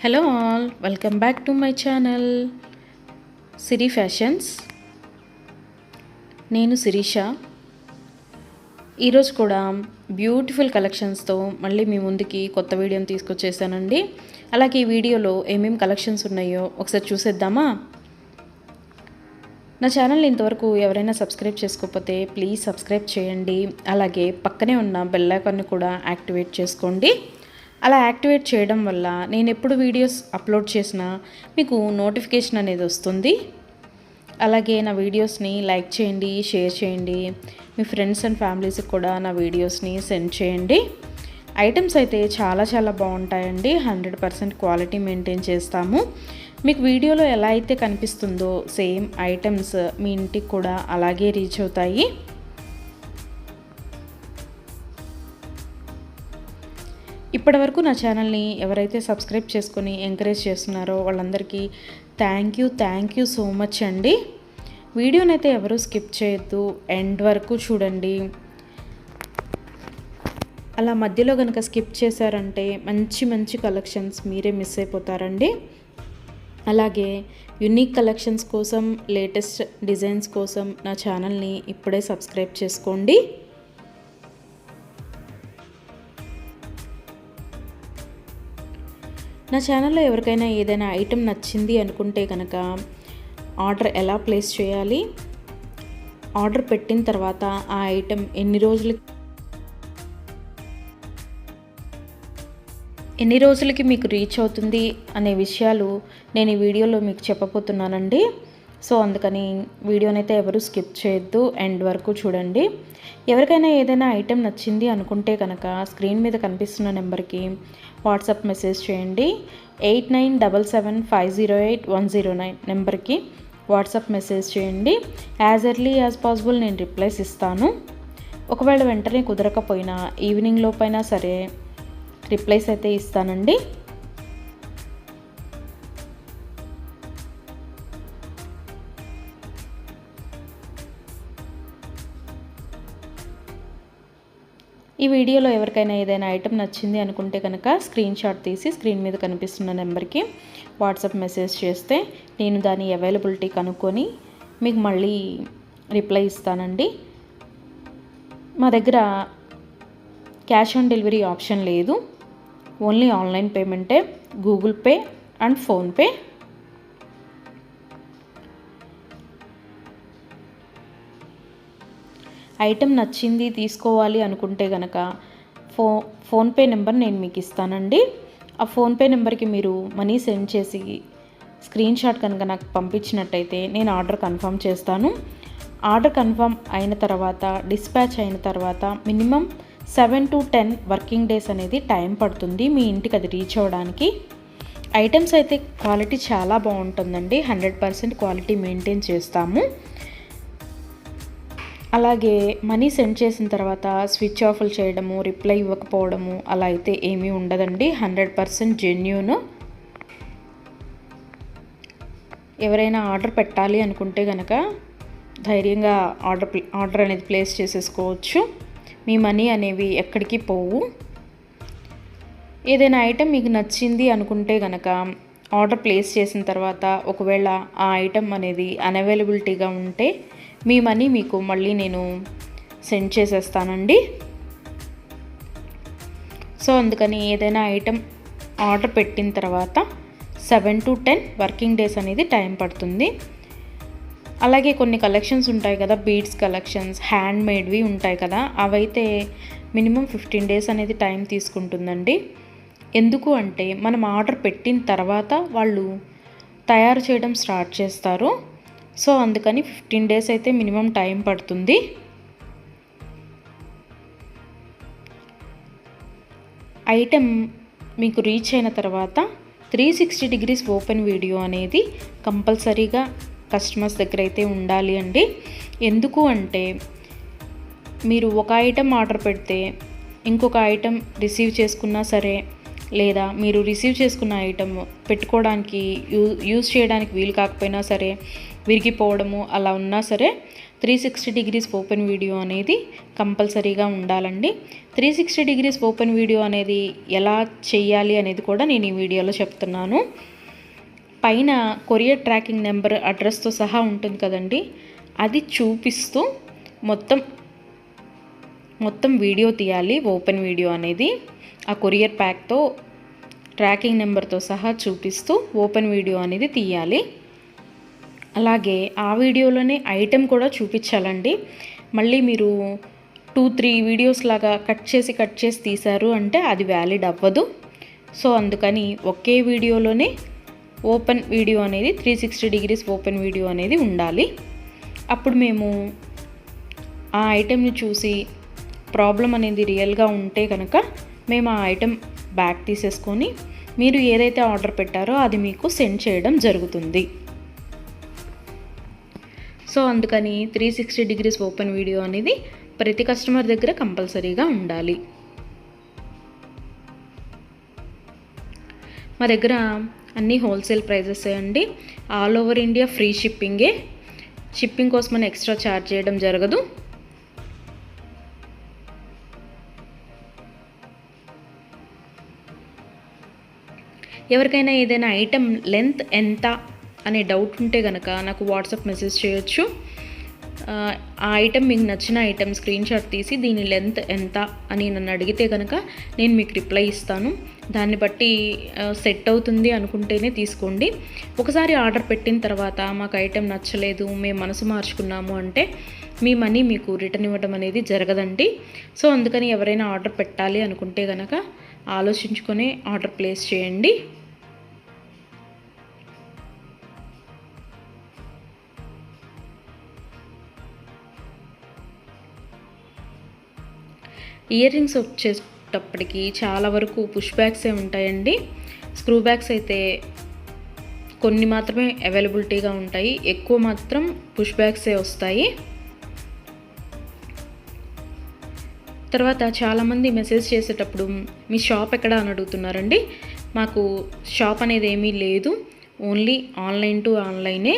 Hello all, welcome back to my channel Siri fashions. నేను శిరీష. ఈరోజు కూడా బ్యూటిఫుల్ కలెక్షన్స్తో మళ్ళీ మీ ముందుకి కొత్త వీడియోని తీసుకొచ్చేసానండి. అలాగే ఈ వీడియోలో ఏమేమి కలెక్షన్స్ ఉన్నాయో ఒకసారి చూసేద్దామా? నా ఛానల్ని ఇంతవరకు ఎవరైనా సబ్స్క్రైబ్ చేసుకోకపోతే ప్లీజ్ సబ్స్క్రైబ్ చేయండి. అలాగే పక్కనే ఉన్న బెల్ ఐకాన్ని కూడా యాక్టివేట్ చేసుకోండి. అలా యాక్టివేట్ చేయడం వల్ల నేను ఎప్పుడు వీడియోస్ అప్లోడ్ చేసినా మీకు నోటిఫికేషన్ అనేది వస్తుంది. అలాగే నా వీడియోస్ని లైక్ చేయండి, షేర్ చేయండి. మీ ఫ్రెండ్స్ అండ్ ఫ్యామిలీస్కి కూడా నా వీడియోస్ని సెండ్ చేయండి. ఐటమ్స్ అయితే చాలా బాగుంటాయండి. 100% క్వాలిటీ మెయింటైన్ చేస్తాము. మీకు వీడియోలో ఎలా అయితే కనిపిస్తుందో సేమ్ ఐటమ్స్ మీ ఇంటికి కూడా అలాగే రీచ్ అవుతాయి. ఇప్పటివరకు నా ఛానల్ని ఎవరైతే సబ్స్క్రైబ్ చేసుకొని ఎంకరేజ్ చేస్తున్నారో వాళ్ళందరికీ థ్యాంక్ యూ సో మచ్ అండి. వీడియోనైతే ఎవరు స్కిప్ చేయొద్దు, ఎండ్ వరకు చూడండి. అలా మధ్యలో కనుక స్కిప్ చేశారంటే మంచి కలెక్షన్స్ మీరే మిస్ అయిపోతారండి. అలాగే యూనిక్ కలెక్షన్స్ కోసం, లేటెస్ట్ డిజైన్స్ కోసం నా ఛానల్ని ఇప్పుడే సబ్స్క్రైబ్ చేసుకోండి. నా ఛానల్లో ఎవరికైనా ఏదైనా ఐటెం నచ్చింది అనుకుంటే కనుక ఆర్డర్ ఎలా ప్లేస్ చేయాలి, ఆర్డర్ పెట్టిన తర్వాత ఆ ఐటెం ఎన్ని రోజులకి మీకు రీచ్ అవుతుంది అనే విషయాలు నేను ఈ వీడియోలో మీకు చెప్పబోతున్నానండి. సో అందుకని వీడియోనైతే ఎవరు స్కిప్ చేయొద్దు, ఎండ్ వరకు చూడండి. ఎవరికైనా ఏదైనా ఐటెం నచ్చింది అనుకుంటే కనుక స్క్రీన్ మీద కనిపిస్తున్న నెంబర్కి వాట్సాప్ మెసేజ్ చేయండి. 8977508109 నెంబర్కి వాట్సాప్ మెసేజ్ చేయండి. యాజ్ ఎర్లీ యాజ్ పాసిబుల్ నేను రిప్లైస్ ఇస్తాను. ఒకవేళ వెంటనే కుదరకపోయినా ఈవినింగ్ లోపైనా సరే రిప్లైస్ అయితే ఇస్తానండి. ఈ వీడియోలో ఎవరికైనా ఏదైనా ఐటెం నచ్చింది అనుకుంటే కనుక స్క్రీన్ షాట్ తీసి స్క్రీన్ మీద కనిపిస్తున్న నెంబర్కి వాట్సాప్ మెసేజ్ చేస్తే నేను దాని అవైలబిలిటీ కనుక్కొని మీకు మళ్ళీ రిప్లై ఇస్తానండి. మా దగ్గర క్యాష్ ఆన్ డెలివరీ ఆప్షన్ లేదు, ఓన్లీ ఆన్లైన్ పేమెంటే, Google Pay and PhonePe. Item నచ్చింది తీసుకోవాలి అనుకుంటే కనుక ఫోన్పే నెంబర్ నేను మీకు ఇస్తానండి. ఆ ఫోన్పే నెంబర్కి మీరు మనీ సెండ్ చేసి స్క్రీన్ షాట్ కనుక నాకు పంపించినట్టయితే నేను ఆర్డర్ కన్ఫర్మ్ చేస్తాను. ఆర్డర్ కన్ఫర్మ్ అయిన తర్వాత, డిస్పాచ్ అయిన తర్వాత మినిమం 7 to 10 వర్కింగ్ డేస్ అనేది టైం పడుతుంది మీ ఇంటికి అది రీచ్ అవ్వడానికి. ఐటమ్స్ అయితే క్వాలిటీ చాలా బాగుంటుందండి. 100% క్వాలిటీ మెయింటైన్ చేస్తాము. అలాగే మనీ సెండ్ చేసిన తర్వాత స్విచ్ ఆఫ్లు చేయడము, రిప్లై ఇవ్వకపోవడము అలా అయితే ఏమీ ఉండదండి. 100% జెన్యూన్. ఎవరైనా ఆర్డర్ పెట్టాలి అనుకుంటే కనుక ధైర్యంగా ఆర్డర్ అనేది ప్లేస్ చేసేసుకోవచ్చు. మీ మనీ అనేవి ఎక్కడికి పోవు. ఏదైనా ఐటెం మీకు నచ్చింది అనుకుంటే కనుక ఆర్డర్ ప్లేస్ చేసిన తర్వాత ఒకవేళ ఆ ఐటెం అనేది అన్అవైలబిలిటీగా ఉంటే మీ మనీ మీకు మళ్ళీ నేను సెండ్ చేసేస్తానండి. సో అందుకని ఏదైనా ఐటెం ఆర్డర్ పెట్టిన తర్వాత 7 to 10 వర్కింగ్ డేస్ అనేది టైం పడుతుంది. అలాగే కొన్ని కలెక్షన్స్ ఉంటాయి కదా, బీడ్స్ కలెక్షన్స్, హ్యాండ్ మేడ్వి ఉంటాయి కదా, అవైతే మినిమం 15 డేస్ అనేది టైం తీసుకుంటుందండి. ఎందుకు అంటే మనం ఆర్డర్ పెట్టిన తర్వాత వాళ్ళు తయారు చేయడం స్టార్ట్ చేస్తారు. సో అందుకని 15 డేస్ అయితే మినిమం టైం పడుతుంది. ఐటెం మీకు రీచ్ అయిన తర్వాత 360 degrees ఓపెన్ వీడియో అనేది కంపల్సరీగా కస్టమర్స్ దగ్గర అయితే ఉండాలి అండి. ఎందుకు అంటే మీరు ఒక ఐటెం ఆర్డర్ పెడితే ఇంకొక ఐటెం రిసీవ్ చేసుకున్నా సరే లేదా మీరు రిసీవ్ చేసుకున్న ఐటమ్ పెట్టుకోవడానికి యూజ్ చేయడానికి వీలు కాకపోయినా సరే, విరిగిపోవడము అలా ఉన్నా సరే 360 డిగ్రీస్ ఓపెన్ వీడియో అనేది కంపల్సరీగా ఉండాలండి. 360 డిగ్రీస్ ఓపెన్ వీడియో అనేది ఎలా చేయాలి అనేది కూడా నేను ఈ వీడియోలో చెప్తున్నాను. పైన కొరియర్ ట్రాకింగ్ నెంబర్ అడ్రస్తో సహా ఉంటుంది కదండి, అది చూపిస్తూ మొత్తం వీడియో తీయాలి. ఓపెన్ వీడియో అనేది ఆ కొరియర్ ప్యాక్తో ట్రాకింగ్ నెంబర్తో సహా చూపిస్తూ ఓపెన్ వీడియో అనేది తీయాలి. అలాగే ఆ వీడియోలోనే ఐటెం కూడా చూపించాలండి. మళ్ళీ మీరు 2-3 వీడియోస్ లాగా కట్ చేసి తీశారు అంటే అది వ్యాలిడ్ అవ్వదు. సో అందుకని ఒకే వీడియోలోనే ఓపెన్ వీడియో అనేది 360 డిగ్రీస్ ఓపెన్ వీడియో అనేది ఉండాలి. అప్పుడు మేము ఆ ఐటెంని చూసి ప్రాబ్లం అనేది రియల్గా ఉంటే కనుక మేము ఆ ఐటెం బ్యాక్ తీసేసుకొని మీరు ఏదైతే ఆర్డర్ పెట్టారో అది మీకు సెండ్ చేయడం జరుగుతుంది. సో అందుకని 360 డిగ్రీస్ ఓపెన్ వీడియో అనేది ప్రతి కస్టమర్ దగ్గర కంపల్సరీగా ఉండాలి. మా దగ్గర అన్నీ హోల్సేల్ ప్రైజెస్ అండి. ఆల్ ఓవర్ ఇండియా ఫ్రీ షిప్పింగే. షిప్పింగ్ కోసం మనం ఎక్స్ట్రా ఛార్జ్ చేయడం జరగదు. ఎవరికైనా ఏదైనా ఐటెం లెంత్ ఎంత అనే డౌట్ ఉంటే కనుక నాకు వాట్సాప్ మెసేజ్ చేయొచ్చు. ఆ ఐటెం మీకు నచ్చిన ఐటెం స్క్రీన్ షాట్ తీసి దీని లెంత్ ఎంత అని నన్ను అడిగితే కనుక నేను మీకు రిప్లై ఇస్తాను. దాన్ని బట్టి సెట్ అవుతుంది అనుకుంటేనే తీసుకోండి. ఒకసారి ఆర్డర్ పెట్టిన తర్వాత మాకు ఐటెం నచ్చలేదు, మేము మనసు మార్చుకున్నాము అంటే మీ మనీ మీకు రిటర్న్ ఇవ్వడం అనేది జరగదండి. సో అందుకని ఎవరైనా ఆర్డర్ పెట్టాలి అనుకుంటే కనుక ఆలోచించుకొని ఆర్డర్ ప్లేస్ చేయండి. ఇయర్ రింగ్స్ వచ్చేటప్పటికి చాలా వరకు పుష్ బ్యాగ్సే ఉంటాయండి. స్క్రూ బ్యాగ్స్ అయితే కొన్ని మాత్రమే అవైలబిలిటీగా ఉంటాయి, ఎక్కువ మాత్రం పుష్ బ్యాగ్సే వస్తాయి. తర్వాత చాలామంది మెసేజ్ చేసేటప్పుడు మీ షాప్ ఎక్కడ అని అడుగుతున్నారండి. మాకు షాప్ అనేది ఏమీ లేదు, ఓన్లీ ఆన్లైన్ టు ఆన్లైనే.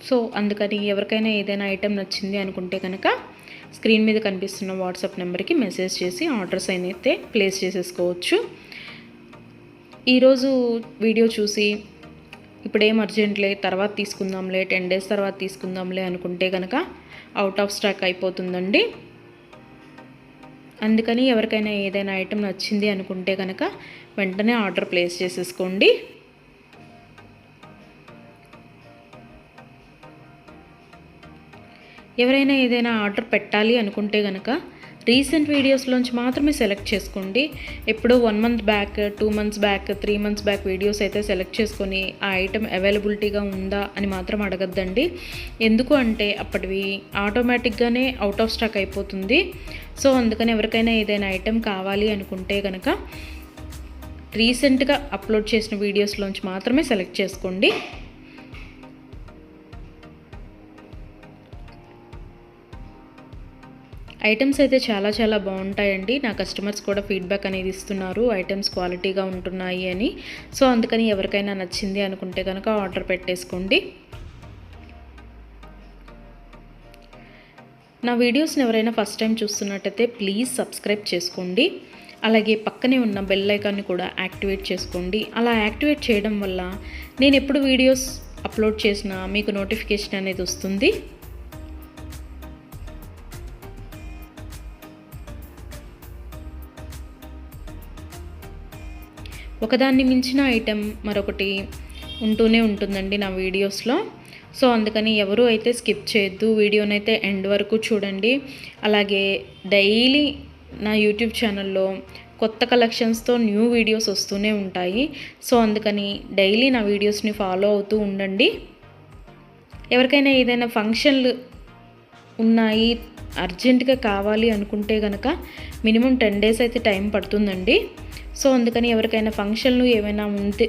సో అందుకని ఎవరికైనా ఏదైనా ఐటెం నచ్చింది అనుకుంటే కనుక స్క్రీన్ మీద కనిపిస్తున్న వాట్సాప్ నెంబర్కి మెసేజ్ చేసి ఆర్డర్స్ అయితే ప్లేస్ చేసేసుకోవచ్చు. ఈరోజు వీడియో చూసి ఇప్పుడేం అర్జెంట్లే తర్వాత తీసుకుందాంలే, 10 days తర్వాత తీసుకుందాంలే అనుకుంటే కనుక అవుట్ ఆఫ్ స్టాక్ అయిపోతుందండి. అందుకని ఎవరికైనా ఏదైనా ఐటెం నచ్చింది అనుకుంటే కనుక వెంటనే ఆర్డర్ ప్లేస్ చేసేసుకోండి. ఎవరైనా ఏదైనా ఆర్డర్ పెట్టాలి అనుకుంటే కనుక రీసెంట్ వీడియోస్లోంచి మాత్రమే సెలెక్ట్ చేసుకోండి. ఎప్పుడో 1 month back, 2 months back, 3 months back videos అయితే సెలెక్ట్ చేసుకొని ఆ ఐటెం అవైలబిలిటీగా ఉందా అని మాత్రం అడగద్దండి. ఎందుకు అంటే అప్పటివి ఆటోమేటిక్గానే అవుట్ ఆఫ్ స్టాక్ అయిపోతుంది. సో అందుకని ఎవరికైనా ఏదైనా ఐటెం కావాలి అనుకుంటే కనుక రీసెంట్గా అప్లోడ్ చేసిన వీడియోస్లోంచి మాత్రమే సెలెక్ట్ చేసుకోండి. ఐటమ్స్ అయితే చాలా చాలా బాగుంటాయండి. నా కస్టమర్స్ కూడా ఫీడ్బ్యాక్ అనేది ఇస్తున్నారు, ఐటమ్స్ క్వాలిటీగా ఉంటున్నాయి అని. సో అందుకని ఎవరికైనా నచ్చింది అనుకుంటే కనుక ఆర్డర్ పెట్టేసుకోండి. నా వీడియోస్ని ఎవరైనా ఫస్ట్ టైం చూస్తున్నట్టయితే ప్లీజ్ సబ్స్క్రైబ్ చేసుకోండి. అలాగే పక్కనే ఉన్న బెల్ ఐకాన్ని కూడా యాక్టివేట్ చేసుకోండి. అలా యాక్టివేట్ చేయడం వల్ల నేను ఎప్పుడు వీడియోస్ అప్లోడ్ చేసినా మీకు నోటిఫికేషన్ అనేది వస్తుంది. ఒకదాన్ని మించిన ఐటెం మరొకటి ఉంటూనే ఉంటుందండి నా వీడియోస్లో. సో అందుకని ఎవరు అయితే స్కిప్ చేయొద్దు, వీడియోనైతే ఎండ్ వరకు చూడండి. అలాగే డైలీ నా యూట్యూబ్ ఛానల్లో కొత్త కలెక్షన్స్తో న్యూ వీడియోస్ వస్తూనే ఉంటాయి. సో అందుకని డైలీ నా వీడియోస్ని ఫాలో అవుతూ ఉండండి. ఎవరికైనా ఏదైనా ఫంక్షన్లు ఉన్నాయి, అర్జెంటుగా కావాలి అనుకుంటే కనుక మినిమం 10 days అయితే టైం పడుతుందండి. సో అందుకని ఎవరికైనా ఫంక్షన్లు ఏమైనా ఉంటే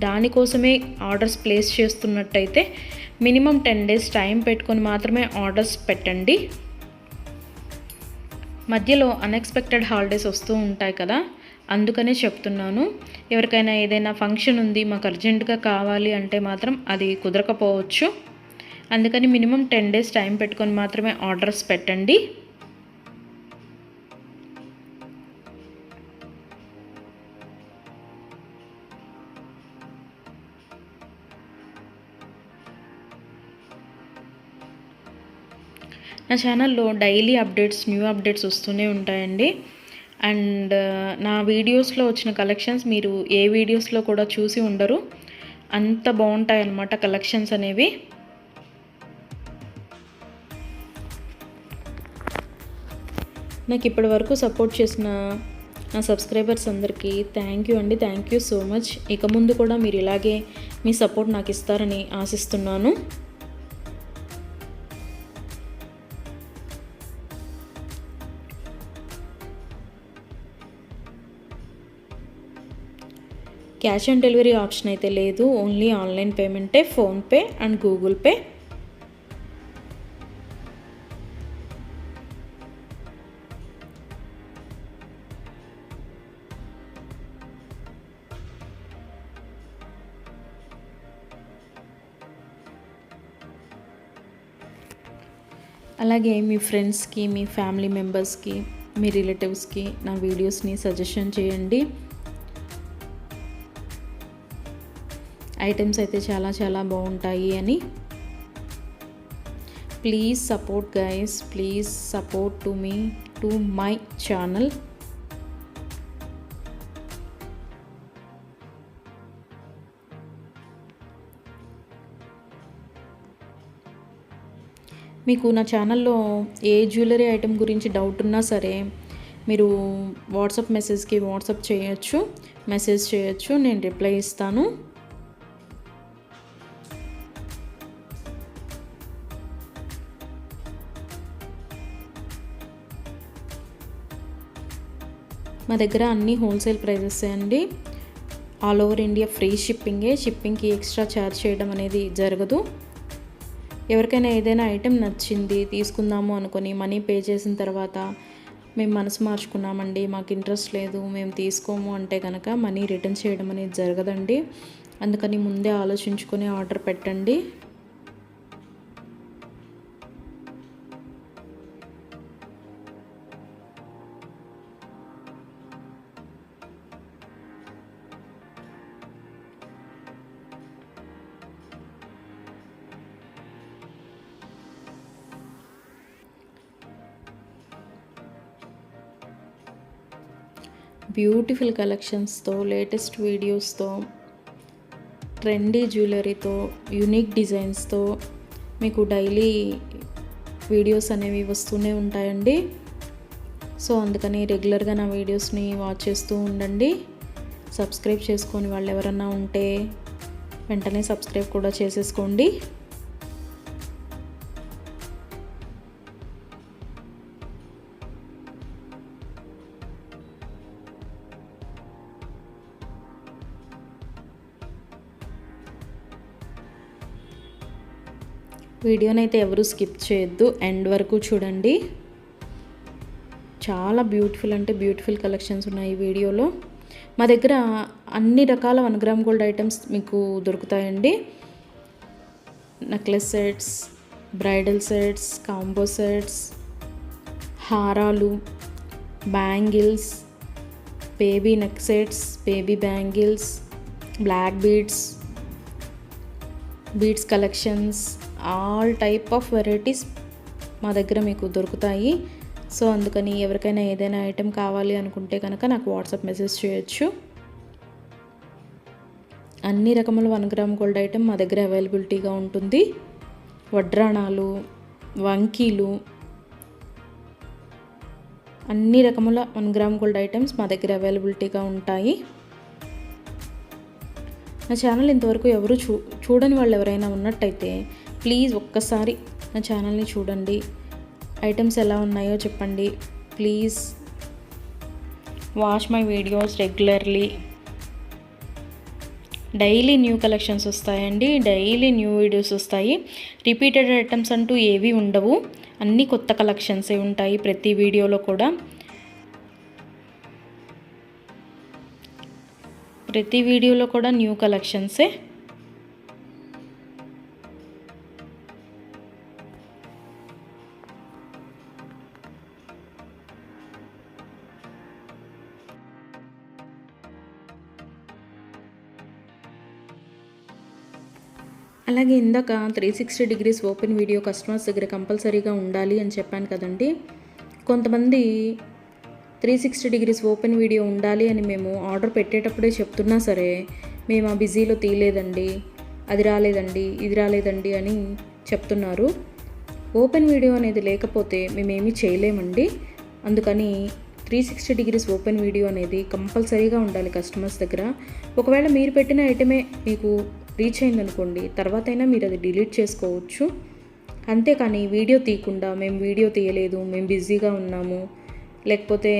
దానికోసమే ఆర్డర్స్ ప్లేస్ చేస్తున్నట్టయితే మినిమం 10 days టైం పెట్టుకొని మాత్రమే ఆర్డర్స్ పెట్టండి. మధ్యలో అన్ఎక్స్పెక్టెడ్ హాలిడేస్ వస్తూ ఉంటాయి కదా, అందుకనే చెప్తున్నాను. ఎవరికైనా ఏదైనా ఫంక్షన్ ఉంది మాకు అర్జెంటుగా కావాలి అంటే మాత్రం అది కుదరకపోవచ్చు. అందుకని మినిమం 10 days టైం పెట్టుకొని మాత్రమే ఆర్డర్స్ పెట్టండి. నా ఛానల్లో డైలీ అప్డేట్స్, న్యూ అప్డేట్స్ వస్తూనే ఉంటాయండి. అండ్ నా వీడియోస్లో వచ్చిన కలెక్షన్స్ మీరు ఏ వీడియోస్లో కూడా చూసి ఉండరు. అంత బాగుంటాయి అన్నమాట కలెక్షన్స్ అనేవి. నాకు ఇప్పటి వరకు సపోర్ట్ చేసిన నా సబ్స్క్రైబర్స్ అందరికీ థ్యాంక్ యూ అండి. Thank you so much. ఇక ముందు కూడా మీరు ఇలాగే మీ సపోర్ట్ నాకు ఇస్తారని ఆశిస్తున్నాను. క్యాష్ ఆన్ డెలివరీ ఆప్షన్ అయితే లేదు, ఓన్లీ ఆన్లైన్ పేమెంటే, ఫోన్పే అండ్ గూగుల్ పే. అలాగే మీ ఫ్రెండ్స్కి, మీ ఫ్యామిలీ మెంబర్స్కి, మీ రిలేటివ్స్కి నా వీడియోస్ని సజెషన్ చేయండి. ఐటమ్స్ అయితే చాలా చాలా బాగుంటాయి అని. Please support guys, please support to me, to my channel. మీకు నా ఛానల్లో ఏ జ్యువెలరీ ఐటెం గురించి డౌట్ ఉన్నా సరే మీరు వాట్సాప్ మెసేజ్కి మెసేజ్ చేయొచ్చు, నేను రిప్లై ఇస్తాను. మా దగ్గర అన్నీ హోల్సేల్ ప్రైజెస్ అండి. ఆల్ ఓవర్ ఇండియా ఫ్రీ షిప్పింగ్కి ఎక్స్ట్రా ఛార్జ్ చేయడం అనేది జరగదు. ఎవరికైనా ఏదైనా ఐటెం నచ్చింది తీసుకుందాము అనుకొని మనీ పే చేసిన తర్వాత మేము మనసు మార్చుకున్నామండి, మాకు ఇంట్రెస్ట్ లేదు, మేము తీసుకోము అంటే కనుక మనీ రిటర్న్ చేయడం అనేది జరగదండి. అందుకని ముందే ఆలోచించుకొని ఆర్డర్ పెట్టండి. బ్యూటిఫుల్ కలెక్షన్స్తో, లేటెస్ట్ వీడియోస్తో, ట్రెండీ జ్యువెలరీతో, యూనిక్ డిజైన్స్తో మీకు డైలీ వీడియోస్ అనేవి వస్తూనే ఉంటాయండి. సో అందుకని రెగ్యులర్గా నా వీడియోస్ని వాచ్ చేస్తూ ఉండండి. సబ్స్క్రైబ్ చేసుకొని వాళ్ళు ఎవరన్నా ఉంటే వెంటనే సబ్స్క్రైబ్ కూడా చేసేసుకోండి. వీడియోనైతే ఎవరు స్కిప్ చేయొద్దు, ఎండ్ వరకు చూడండి. చాలా బ్యూటిఫుల్ అంటే బ్యూటిఫుల్ కలెక్షన్స్ ఉన్నాయి ఈ వీడియోలో. మా దగ్గర అన్ని రకాల 1 గ్రామ్ గోల్డ్ ఐటమ్స్ మీకు దొరుకుతాయండి. Necklace sets, bridal sets, combo sets, హారాలు, bangles, baby neck sets, baby bangles, black beads collections, all type of varieties మా దగ్గర మీకు దొరుకుతాయి. సో అందుకని ఎవరికైనా ఏదైనా ఐటెం కావాలి అనుకుంటే కనుక నాకు వాట్సాప్ మెసేజ్ చేయొచ్చు. అన్ని రకముల 1 గ్రామ్ గోల్డ్ ఐటెం మా దగ్గర అవైలబిలిటీగా ఉంటుంది. వడ్రాణాలు, వంకీలు, అన్ని రకముల 1 గ్రామ్ గోల్డ్ ఐటమ్స్ మా దగ్గర అవైలబిలిటీగా ఉంటాయి. నా ఛానల్ ఇంతవరకు ఎవరు చూడని వాళ్ళు ఎవరైనా ఉన్నట్టయితే ప్లీజ్ ఒక్కసారి నా ఛానల్ని చూడండి. ఐటమ్స్ ఎలా ఉన్నాయో చెప్పండి. Please watch my videos regularly. Daily new collections వస్తాయండి, డైలీ న్యూ వీడియోస్ వస్తాయి. రిపీటెడ్ ఐటమ్స్ అంటూ ఏవి ఉండవు, అన్నీ కొత్త కలెక్షన్సే ఉంటాయి ప్రతి వీడియోలో కూడా. ప్రతి వీడియోలో కూడా న్యూ కలెక్షన్సే. అలాగే ఇందాక 360 డిగ్రీస్ ఓపెన్ వీడియో కస్టమర్స్ దగ్గర కంపల్సరీగా ఉండాలి అని చెప్పాను కదండి. కొంతమంది 360 డిగ్రీస్ ఓపెన్ వీడియో ఉండాలి అని మేము ఆర్డర్ పెట్టేటప్పుడే చెప్తున్నా సరే, మేము ఆ బిజీలో తీయలేదండి, అది రాలేదండి, ఇది రాలేదండి అని చెప్తున్నారు. ఓపెన్ వీడియో అనేది లేకపోతే మేమేమీ చేయలేమండి. అందుకని 360 డిగ్రీస్ ఓపెన్ వీడియో అనేది కంపల్సరీగా ఉండాలి కస్టమర్స్ దగ్గర. ఒకవేళ మీరు పెట్టిన ఐటమే మీకు రీచ్ అయిందనుకోండి, తర్వాత అయినా మీరు అది డిలీట్ చేసుకోవచ్చు. అంతేకాని వీడియో తీయకుండా మేము వీడియో తీయలేదు, మేము బిజీగా ఉన్నాము, లేకపోతే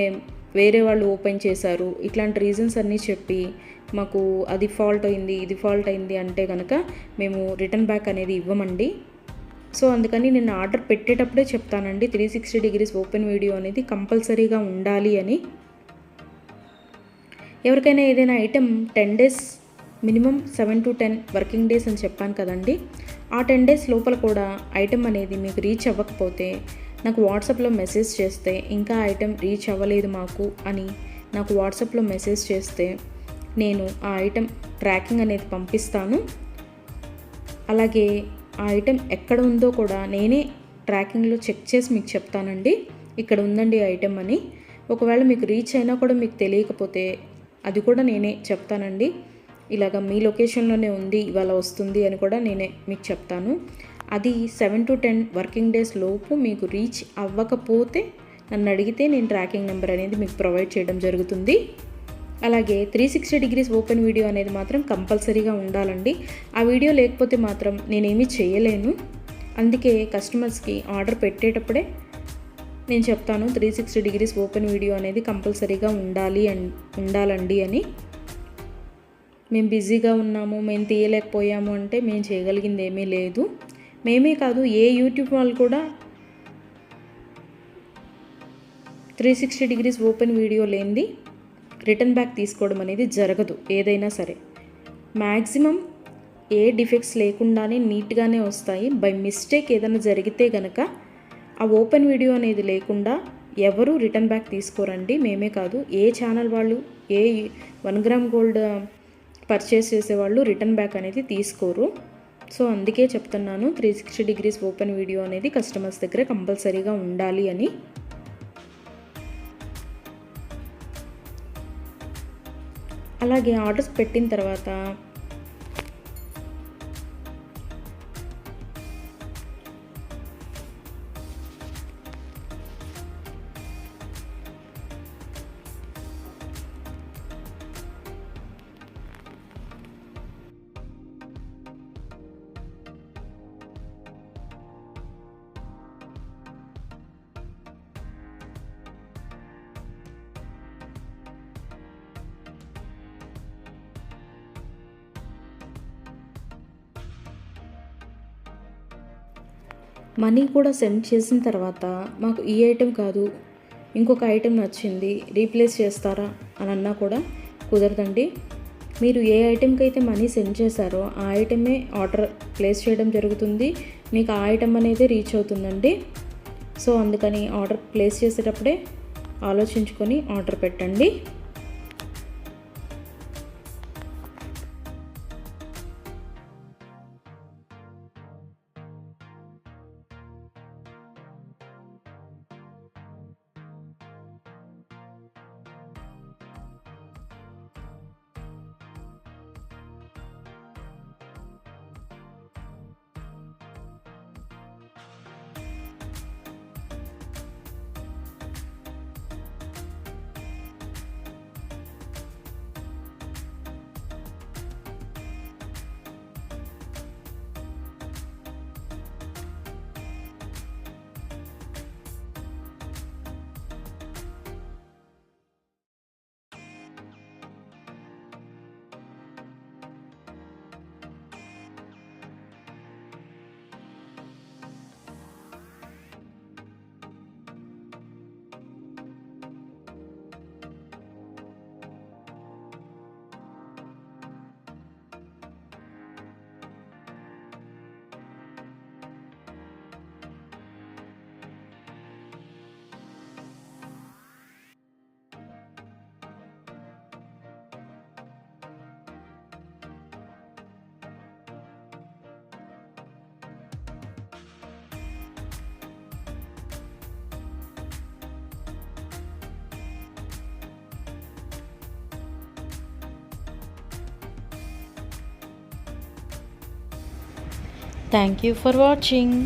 వేరే వాళ్ళు ఓపెన్ చేశారు, ఇట్లాంటి రీజన్స్ అన్నీ చెప్పి మాకు అది ఫాల్ట్ అయింది, ఇది ఫాల్ట్ అయింది అంటే కనుక మేము రిటర్న్ బ్యాక్ అనేది ఇవ్వమండి. సో అందుకని నేను ఆర్డర్ పెట్టేటప్పుడే చెప్తానండి 360 డిగ్రీస్ ఓపెన్ వీడియో అనేది కంపల్సరీగా ఉండాలి అని. ఎవరికైనా ఏదైనా item 10 days minimum 7 to 10 working days అని చెప్పాను కదండి. ఆ 10 డేస్ లోపల కూడా ఐటెం అనేది మీకు రీచ్ అవ్వకపోతే నాకు వాట్సాప్లో మెసేజ్ చేస్తే, ఇంకా ఐటెం రీచ్ అవ్వలేదు మాకు అని నాకు వాట్సాప్లో మెసేజ్ చేస్తే నేను ఆ ఐటెం ట్రాకింగ్ అనేది పంపిస్తాను. అలాగే ఆ ఐటెం ఎక్కడ ఉందో కూడా నేనే ట్రాకింగ్లో చెక్ చేసి మీకు చెప్తానండి, ఇక్కడ ఉందండి ఐటెం అని. ఒకవేళ మీకు రీచ్ అయినా కూడా మీకు తెలియకపోతే అది కూడా నేనే చెప్తానండి. ఇలాగ మీ లొకేషన్లోనే ఉంది, ఇవాళ వస్తుంది అని కూడా నేనే మీకు చెప్తాను. అది 7 to 10 వర్కింగ్ డేస్ లోపు మీకు రీచ్ అవ్వకపోతే నన్ను అడిగితే నేను ట్రాకింగ్ నెంబర్ అనేది మీకు ప్రొవైడ్ చేయడం జరుగుతుంది. అలాగే 360 డిగ్రీస్ ఓపెన్ వీడియో అనేది మాత్రం కంపల్సరీగా ఉండాలండి. ఆ వీడియో లేకపోతే మాత్రం నేనేమీ చేయలేను. అందుకే కస్టమర్స్కి ఆర్డర్ పెట్టేటప్పుడే నేను చెప్తాను 360 డిగ్రీస్ ఓపెన్ వీడియో అనేది కంపల్సరీగా ఉండాలండి అని. మేము బిజీగా ఉన్నాము, మేము తీయలేకపోయాము అంటే మేము చేయగలిగింది ఏమీ లేదు. మేమే కాదు, ఏ యూట్యూబ్ వాళ్ళు కూడా 360 డిగ్రీస్ ఓపెన్ వీడియో లేనిది రిటర్న్ బ్యాక్ తీసుకోవడం అనేది జరగదు. ఏదైనా సరే మ్యాక్సిమం ఏ డిఫెక్ట్స్ లేకుండానే నీట్గానే వస్తాయి. బై మిస్టేక్ ఏదైనా జరిగితే కనుక ఆ ఓపెన్ వీడియో అనేది లేకుండా ఎవరు రిటర్న్ బ్యాక్ తీసుకోరండి. మేమే కాదు, ఏ ఛానల్ వాళ్ళు, ఏ 1 గ్రామ్ గోల్డ్ పర్చేస్ చేసేవాళ్ళు రిటర్న్ బ్యాక్ అనేది తీసుకోరు. సో అందుకే చెప్తున్నాను 360 డిగ్రీస్ ఓపెన్ వీడియో అనేది కస్టమర్స్ దగ్గర కంపల్సరీగా ఉండాలి అని. అలాగే ఆర్డర్స్ పెట్టిన తర్వాత మనీ కూడా సెండ్ చేసిన తర్వాత మాకు ఈ ఐటెం కాదు, ఇంకొక ఐటెం నచ్చింది, రీప్లేస్ చేస్తారా అని అన్నా కూడా కుదరదండి. మీరు ఏ ఐటెంకి అయితే మనీ సెండ్ చేశారో ఆ ఐటమే ఆర్డర్ ప్లేస్ చేయడం జరుగుతుంది. మీకు ఆ ఐటెం అనేది రీచ్ అవుతుందండి. సో అందుకని ఆర్డర్ ప్లేస్ చేసేటప్పుడే ఆలోచించుకొని ఆర్డర్ పెట్టండి. Thank you for watching.